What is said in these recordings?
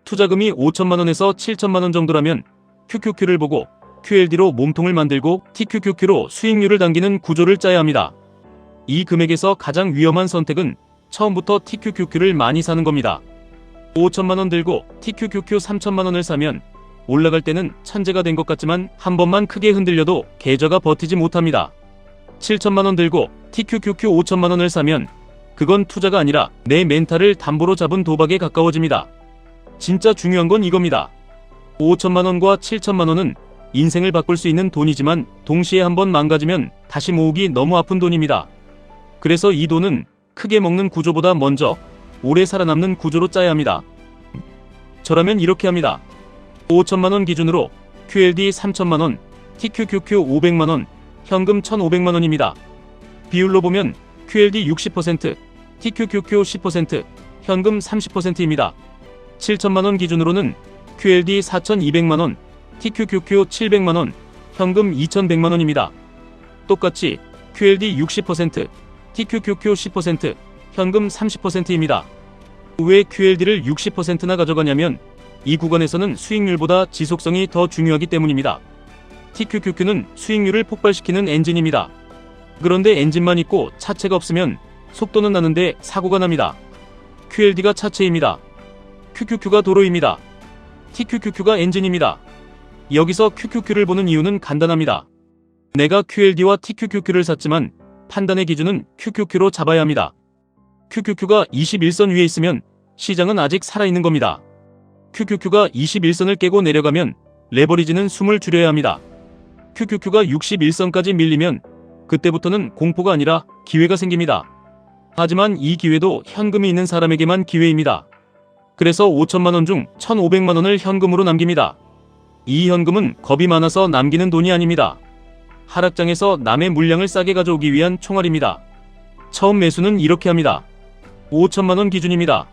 투자금이 5천만원에서 7천만원 정도라면 QQQ를 보고 QLD로 몸통을 만들고 TQQQ로 수익률을 당기는 구조를 짜야 합니다. 이 금액에서 가장 위험한 선택은 처음부터 TQQQ를 많이 사는 겁니다. 5천만원 들고 TQQQ 3천만원을 사면 올라갈 때는 천재가 된 것 같지만 한 번만 크게 흔들려도 계좌가 버티지 못합니다. 7천만원 들고 TQQQ 5천만원을 사면 그건 투자가 아니라 내 멘탈을 담보로 잡은 도박에 가까워집니다. 진짜 중요한 건 이겁니다. 5천만원과 7천만원은 인생을 바꿀 수 있는 돈이지만 동시에 한번 망가지면 다시 모으기 너무 아픈 돈입니다. 그래서 이 돈은 크게 먹는 구조보다 먼저 오래 살아남는 구조로 짜야 합니다. 저라면 이렇게 합니다. 5천만원 기준으로 QLD 3천만원, TQQQ 500만원, 현금 1,500만원입니다. 비율로 보면 QLD 60%, TQQQ 10%, 현금 30%입니다. 7천만원 기준으로는 QLD 4,200만원, TQQQ 700만원, 현금 2,100만원입니다. 똑같이 QLD 60%, TQQQ 10%, 현금 30%입니다. 왜 QLD를 60%나 가져가냐면 이 구간에서는 수익률보다 지속성이 더 중요하기 때문입니다. TQQQ는 수익률을 폭발시키는 엔진입니다. 그런데 엔진만 있고 차체가 없으면 속도는 나는데 사고가 납니다. QLD가 차체입니다. QQQ가 도로입니다. TQQQ가 엔진입니다. 여기서 QQQ를 보는 이유는 간단합니다. 내가 QLD와 TQQQ를 샀지만 판단의 기준은 QQQ로 잡아야 합니다. QQQ가 21선 위에 있으면 시장은 아직 살아있는 겁니다. QQQ가 21선을 깨고 내려가면 레버리지는 숨을 줄여야 합니다. QQQ가 61선까지 밀리면 그때부터는 공포가 아니라 기회가 생깁니다. 하지만 이 기회도 현금이 있는 사람에게만 기회입니다. 그래서 5천만원 중 1,500만원을 현금으로 남깁니다. 이 현금은 겁이 많아서 남기는 돈이 아닙니다. 하락장에서 남의 물량을 싸게 가져오기 위한 총알입니다. 처음 매수는 이렇게 합니다. 5천만원 기준입니다.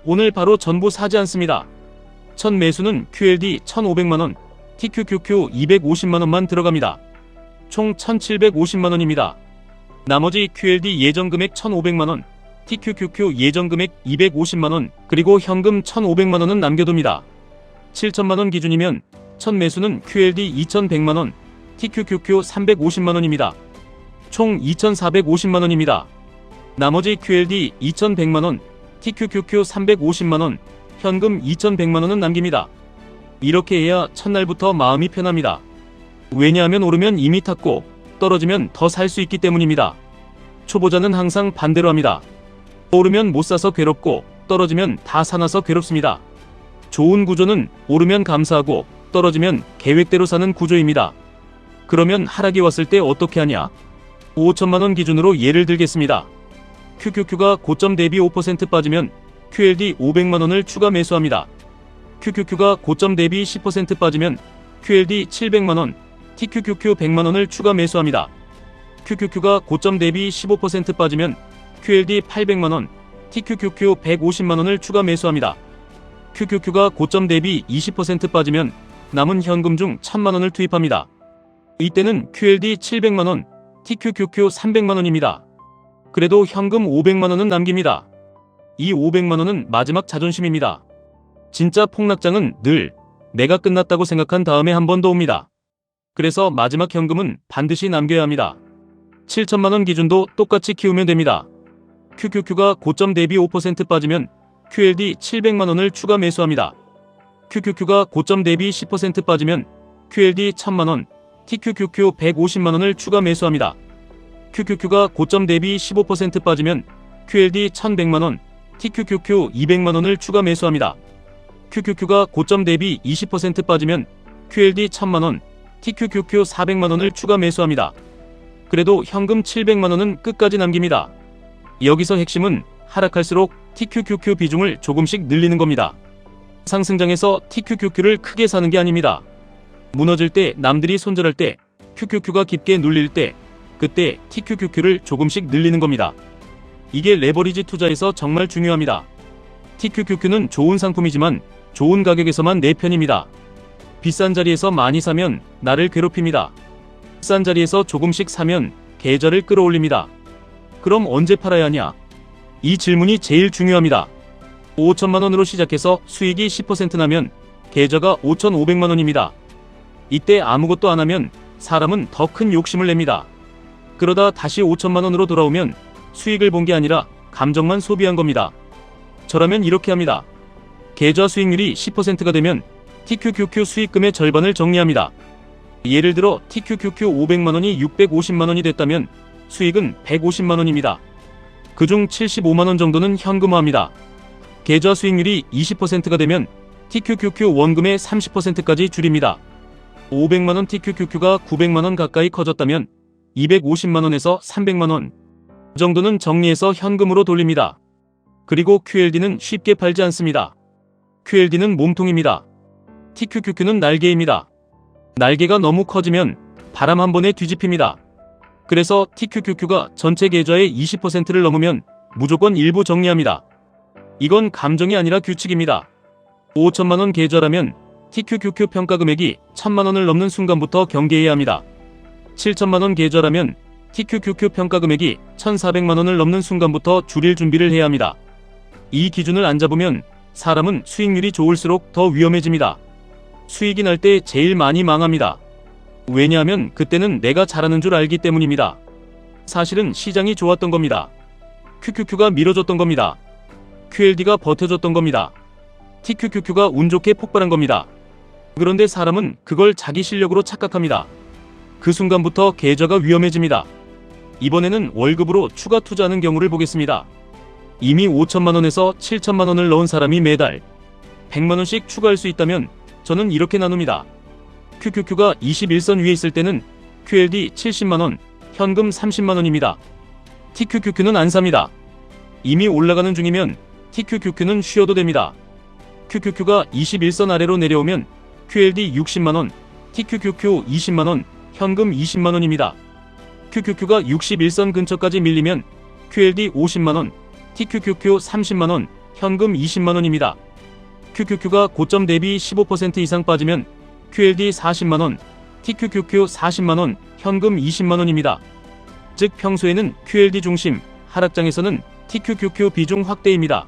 오늘 바로 전부 사지 않습니다. 첫 매수는 QLD 1,500만원, TQQQ 250만원만 들어갑니다. 총 1,750만원입니다. 나머지 QLD 예정 금액 1,500만원, TQQQ 예정 금액 250만원, 그리고 현금 1,500만원은 남겨둡니다. 7천만원 기준이면 첫 매수는 QLD 2,100만원, TQQQ 350만원입니다. 총 2,450만원입니다. 나머지 QLD 2,100만원, TQQQ 350만원, 현금 2,100만원은 남깁니다. 이렇게 해야 첫날부터 마음이 편합니다. 왜냐하면 오르면 이미 탔고 떨어지면 더 살 수 있기 때문입니다. 초보자는 항상 반대로 합니다. 오르면 못 사서 괴롭고 떨어지면 다 사놔서 괴롭습니다. 좋은 구조는 오르면 감사하고 떨어지면 계획대로 사는 구조입니다. 그러면 하락이 왔을 때 어떻게 하냐? 5천만원 기준으로 예를 들겠습니다. QQQ가 고점 대비 5% 빠지면 QLD 500만원을 추가 매수합니다. QQQ가 고점 대비 10% 빠지면 QLD 700만원, TQQQ 100만원을 추가 매수합니다. QQQ가 고점 대비 15% 빠지면 QLD 800만원, TQQQ 150만원을 추가 매수합니다. QQQ가 고점 대비 20% 빠지면 남은 현금 중 1,000만원을 투입합니다. 이때는 QLD 700만원, TQQQ 300만원입니다. 그래도 현금 500만원은 남깁니다. 이 500만원은 마지막 자존심입니다. 진짜 폭락장은 늘 내가 끝났다고 생각한 다음에 한 번 더 옵니다. 그래서 마지막 현금은 반드시 남겨야 합니다. 7천만원 기준도 똑같이 키우면 됩니다. QQQ가 고점 대비 5% 빠지면 QLD 700만원을 추가 매수합니다. QQQ가 고점 대비 10% 빠지면 QLD 1000만원, TQQQ 150만원을 추가 매수합니다. QQQ가 고점 대비 15% 빠지면 QLD 1100만원, TQQQ 200만원을 추가 매수합니다. QQQ가 고점 대비 20% 빠지면 QLD 1000만원, TQQQ 400만원을 추가 매수합니다. 그래도 현금 700만원은 끝까지 남깁니다. 여기서 핵심은 하락할수록 TQQQ 비중을 조금씩 늘리는 겁니다. 상승장에서 TQQQ를 크게 사는 게 아닙니다. 무너질 때, 남들이 손절할 때, QQQ가 깊게 눌릴 때, 그때 TQQQ를 조금씩 늘리는 겁니다. 이게 레버리지 투자에서 정말 중요합니다. TQQQ는 좋은 상품이지만 좋은 가격에서만 내 편입니다. 비싼 자리에서 많이 사면 나를 괴롭힙니다. 싼 자리에서 조금씩 사면 계좌를 끌어올립니다. 그럼 언제 팔아야 하냐? 이 질문이 제일 중요합니다. 5천만 원으로 시작해서 수익이 10% 나면 계좌가 5,500만 원입니다. 이때 아무것도 안 하면 사람은 더 큰 욕심을 냅니다. 그러다 다시 5천만 원으로 돌아오면 수익을 본 게 아니라 감정만 소비한 겁니다. 저라면 이렇게 합니다. 계좌 수익률이 10%가 되면 TQQQ 수익금의 절반을 정리합니다. 예를 들어 TQQQ 500만 원이 650만 원이 됐다면 수익은 150만 원입니다. 그중 75만 원 정도는 현금화합니다. 계좌 수익률이 20%가 되면 TQQQ 원금의 30%까지 줄입니다. 500만 원 TQQQ가 900만 원 가까이 커졌다면 250만 원에서 300만 원 정도는 정리해서 현금으로 돌립니다. 그리고 QLD는 쉽게 팔지 않습니다. QLD는 몸통입니다. TQQQ는 날개입니다. 날개가 너무 커지면 바람 한 번에 뒤집힙니다. 그래서 TQQQ가 전체 계좌의 20%를 넘으면 무조건 일부 정리합니다. 이건 감정이 아니라 규칙입니다. 5천만 원 계좌라면 TQQQ 평가 금액이 1,000만 원을 넘는 순간부터 경계해야 합니다. 7천만 원 계좌라면 TQQQ 평가 금액이 1,400만 원을 넘는 순간부터 줄일 준비를 해야 합니다. 이 기준을 안 잡으면 사람은 수익률이 좋을수록 더 위험해집니다. 수익이 날 때 제일 많이 망합니다. 왜냐하면 그때는 내가 잘하는 줄 알기 때문입니다. 사실은 시장이 좋았던 겁니다. QQQ가 밀어줬던 겁니다. QLD가 버텨줬던 겁니다. TQQQ가 운 좋게 폭발한 겁니다. 그런데 사람은 그걸 자기 실력으로 착각합니다. 그 순간부터 계좌가 위험해집니다. 이번에는 월급으로 추가 투자하는 경우를 보겠습니다. 이미 5천만 원에서 7천만 원을 넣은 사람이 매달 100만 원씩 추가할 수 있다면 저는 이렇게 나눕니다. QQQ가 21선 위에 있을 때는 QLD 70만 원, 현금 30만 원입니다. TQQQ는 안 삽니다. 이미 올라가는 중이면 TQQQ는 쉬어도 됩니다. QQQ가 21선 아래로 내려오면 QLD 60만 원, TQQQ 20만 원, 현금 20만 원입니다. QQQ가 61선 근처까지 밀리면 QLD 50만 원, TQQQ 30만 원, 현금 20만 원입니다. QQQ가 고점 대비 15% 이상 빠지면 QLD 40만 원, TQQQ 40만 원, 현금 20만 원입니다. 즉 평소에는 QLD 중심, 하락장에서는 TQQQ 비중 확대입니다.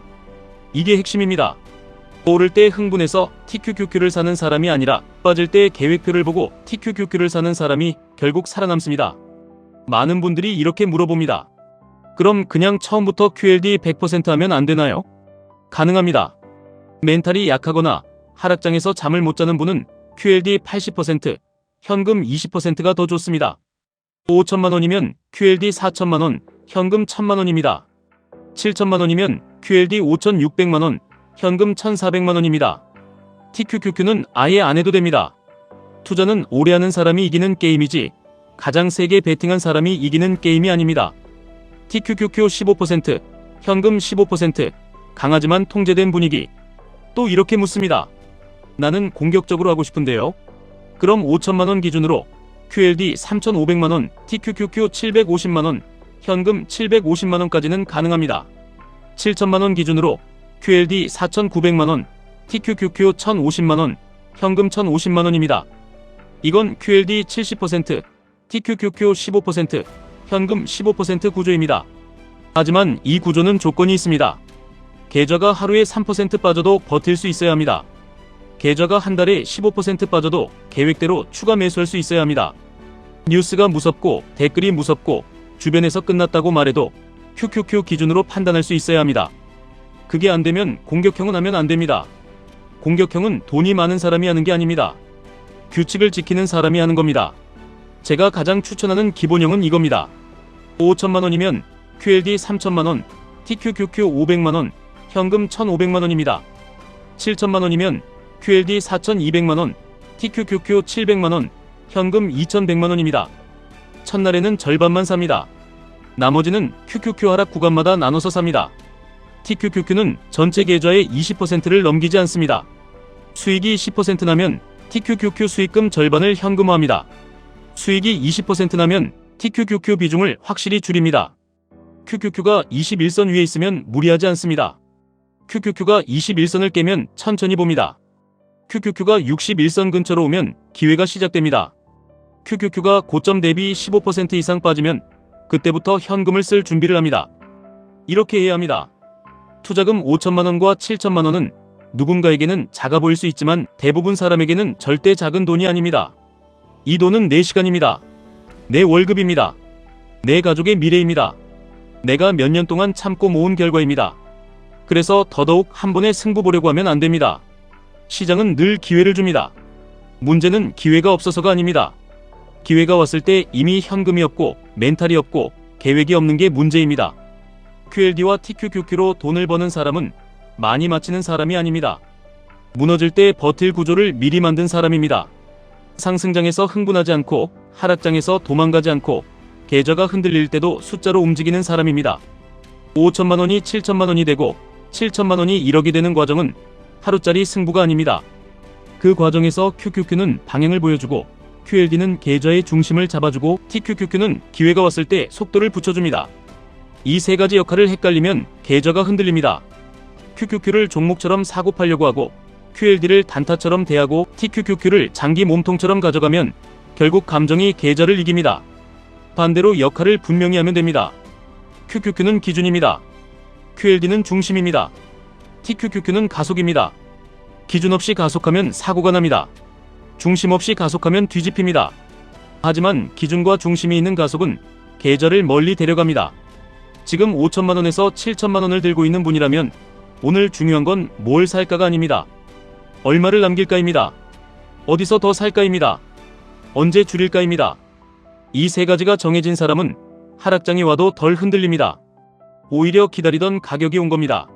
이게 핵심입니다. 오를 때 흥분해서 TQQQ를 사는 사람이 아니라 빠질 때 계획표를 보고 TQQQ를 사는 사람이 결국 살아남습니다. 많은 분들이 이렇게 물어봅니다. 그럼 그냥 처음부터 QLD 100% 하면 안 되나요? 가능합니다. 멘탈이 약하거나 하락장에서 잠을 못 자는 분은 QLD 80%, 현금 20%가 더 좋습니다. 5천만 원이면 QLD 4천만 원, 현금 1,000만 원입니다. 7천만 원이면 QLD 5,600만 원, 현금 1,400만 원입니다. TQQQ는 아예 안 해도 됩니다. 투자는 오래 하는 사람이 이기는 게임이지 가장 세게 베팅한 사람이 이기는 게임이 아닙니다. TQQQ 15%, 현금 15%, 강하지만 통제된 분위기. 또 이렇게 묻습니다. 나는 공격적으로 하고 싶은데요. 그럼 5천만 원 기준으로 QLD 3,500만 원, TQQQ 750만 원, 현금 750만 원까지는 가능합니다. 7천만 원 기준으로 QLD 4,900만 원, TQQQ 1,050만 원, 현금 1,050만 원입니다. 이건 QLD 70%, TQQQ 15%, 현금 15% 구조입니다. 하지만 이 구조는 조건이 있습니다. 계좌가 하루에 3% 빠져도 버틸 수 있어야 합니다. 계좌가 한 달에 15% 빠져도 계획대로 추가 매수할 수 있어야 합니다. 뉴스가 무섭고 댓글이 무섭고 주변에서 끝났다고 말해도 QQQ 기준으로 판단할 수 있어야 합니다. 그게 안 되면 공격형은 하면 안 됩니다. 공격형은 돈이 많은 사람이 하는 게 아닙니다. 규칙을 지키는 사람이 하는 겁니다. 제가 가장 추천하는 기본형은 이겁니다. 5천만 원이면 QLD 3천만 원, TQQQ 500만 원, 현금 1,500만 원입니다. 7천만 원이면 QLD 4,200만 원, TQQQ 700만 원, 현금 2,100만 원입니다. 첫날에는 절반만 삽니다. 나머지는 QQQ 하락 구간마다 나눠서 삽니다. TQQQ는 전체 계좌의 20%를 넘기지 않습니다. 수익이 10% 나면 TQQQ 수익금 절반을 현금화합니다. 수익이 20% 나면 TQQQ 비중을 확실히 줄입니다. QQQ가 21선 위에 있으면 무리하지 않습니다. QQQ가 21선을 깨면 천천히 봅니다. QQQ가 61선 근처로 오면 기회가 시작됩니다. QQQ가 고점 대비 15% 이상 빠지면 그때부터 현금을 쓸 준비를 합니다. 이렇게 해야 합니다. 투자금 5천만 원과 7천만 원은 누군가에게는 작아 보일 수 있지만 대부분 사람에게는 절대 작은 돈이 아닙니다. 이 돈은 내 시간입니다. 내 월급입니다. 내 가족의 미래입니다. 내가 몇 년 동안 참고 모은 결과입니다. 그래서 더더욱 한 번에 승부 보려고 하면 안 됩니다. 시장은 늘 기회를 줍니다. 문제는 기회가 없어서가 아닙니다. 기회가 왔을 때 이미 현금이 없고 멘탈이 없고 계획이 없는 게 문제입니다. QLD와 TQQQ로 돈을 버는 사람은 많이 맞히는 사람이 아닙니다. 무너질 때 버틸 구조를 미리 만든 사람입니다. 상승장에서 흥분하지 않고 하락장에서 도망가지 않고 계좌가 흔들릴 때도 숫자로 움직이는 사람입니다. 5천만 원이 7천만 원이 되고 7천만 원이 1억이 되는 과정은 하루짜리 승부가 아닙니다. 그 과정에서 QQQ는 방향을 보여주고 QLD는 계좌의 중심을 잡아주고 TQQQ는 기회가 왔을 때 속도를 붙여줍니다. 이 세 가지 역할을 헷갈리면 계좌가 흔들립니다. QQQ를 종목처럼 사고 팔려고 하고 QLD를 단타처럼 대하고 TQQQ를 장기 몸통처럼 가져가면 결국 감정이 계좌를 이깁니다. 반대로 역할을 분명히 하면 됩니다. QQQ는 기준입니다. QLD는 중심입니다. TQQQ는 가속입니다. 기준 없이 가속하면 사고가 납니다. 중심 없이 가속하면 뒤집힙니다. 하지만 기준과 중심이 있는 가속은 계좌를 멀리 데려갑니다. 지금 5천만 원에서 7천만 원을 들고 있는 분이라면 오늘 중요한 건 뭘 살까가 아닙니다. 얼마를 남길까입니다. 어디서 더 살까입니다. 언제 줄일까입니다. 이 세 가지가 정해진 사람은 하락장이 와도 덜 흔들립니다. 오히려 기다리던 가격이 온 겁니다.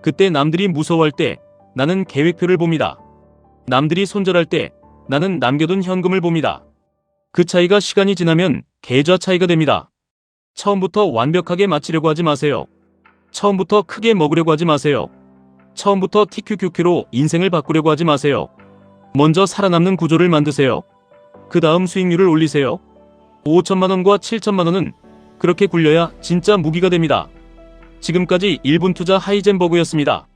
그때 남들이 무서워할 때 나는 계획표를 봅니다. 남들이 손절할 때 나는 남겨둔 현금을 봅니다. 그 차이가 시간이 지나면 계좌 차이가 됩니다. 처음부터 완벽하게 맞추려고 하지 마세요. 처음부터 크게 먹으려고 하지 마세요. 처음부터 TQQQ로 인생을 바꾸려고 하지 마세요. 먼저 살아남는 구조를 만드세요. 그 다음 수익률을 올리세요. 5천만 원과 7천만 원은 그렇게 굴려야 진짜 무기가 됩니다. 지금까지 1분 투자 하이젠버그였습니다.